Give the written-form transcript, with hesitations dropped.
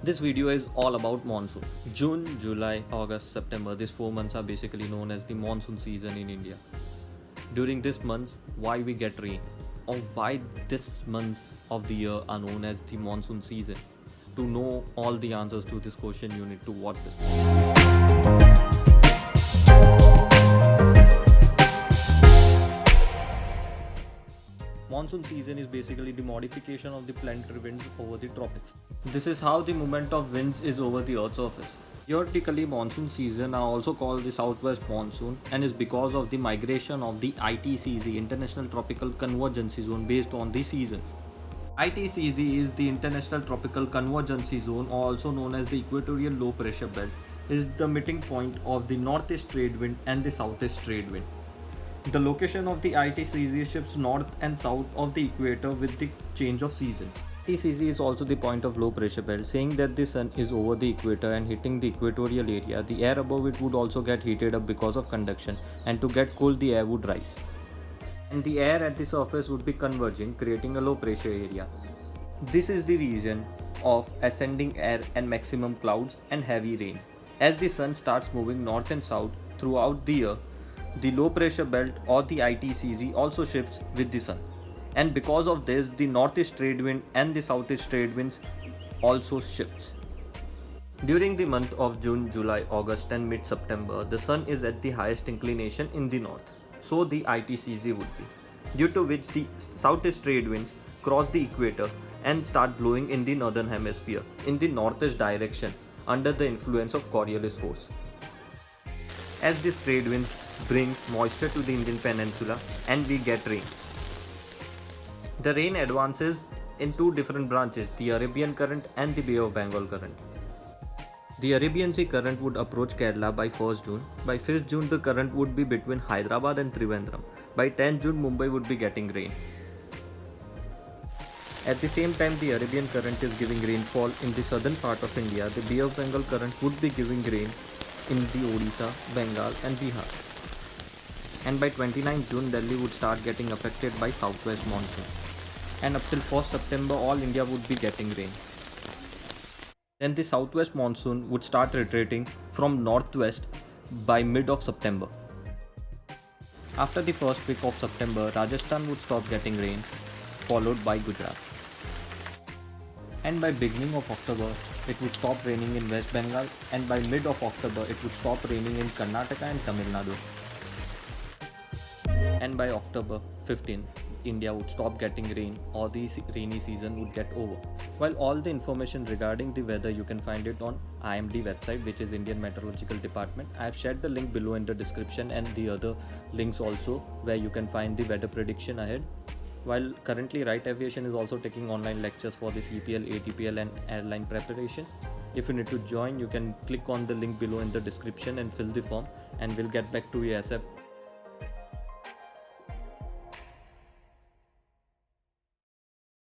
This video is all about monsoon. June, July, August, September, these 4 months are basically known as the monsoon season in India. During this months, why we get rain or why this months of the year are known as the monsoon season. To know all the answers to this question, you need to watch this video. Monsoon season is basically the modification of the planetary winds over the tropics. This is how the movement of winds is over the Earth's surface. Theoretically, monsoon season are also called the southwest monsoon and is because of the migration of the ITCZ, International Tropical Convergence Zone, based on the season. ITCZ is the International Tropical Convergence Zone, also known as the Equatorial Low Pressure Belt, is the meeting point of the northeast trade wind and the southeast trade wind. The location of the ITCZ shifts north and south of the equator with the change of season. ITCZ is also the point of low pressure belt, saying that the sun is over the equator and hitting the equatorial area. The air above it would also get heated up because of conduction, and to get cold the air would rise. And the air at the surface would be converging, creating a low pressure area. This is the region of ascending air and maximum clouds and heavy rain. As the sun starts moving north and south throughout the year, the low pressure belt or the ITCZ also shifts with the sun, and because of this the northeast trade wind and the southeast trade winds also shifts. During the month of June, July, August and mid-September, the sun is at the highest inclination in the north, so the ITCZ would be, due to which the southeast trade winds cross the equator and start blowing in the northern hemisphere in the northeast direction under the influence of Coriolis force. As these trade winds brings moisture to the Indian peninsula and we get rain. The rain advances in two different branches, the Arabian current and the Bay of Bengal current. The Arabian Sea current would approach Kerala by 1st June. By 5th June the current would be between Hyderabad and Trivandrum. By 10th June Mumbai would be getting rain. At the same time the Arabian current is giving rainfall in the southern part of India, the Bay of Bengal current would be giving rain in the Odisha, Bengal and Bihar. And by 29th June Delhi would start getting affected by southwest monsoon, and up till 1st September all India would be getting rain. Then the southwest monsoon would start retreating from northwest by mid of September. After the first week of September, Rajasthan would stop getting rain, followed by Gujarat. And by beginning of October, it would stop raining in West Bengal, and by mid of October, it would stop raining in Karnataka and Tamil Nadu. And by October 15th, India would stop getting rain or the rainy season would get over. While all the information regarding the weather you can find it on IMD website, which is Indian Meteorological Department. I have shared the link below in the description and the other links also where you can find the weather prediction ahead. While currently Wright Aviation is also taking online lectures for the CPL, ATPL and airline preparation. If you need to join, you can click on the link below in the description and fill the form, and we'll get back to you ASAP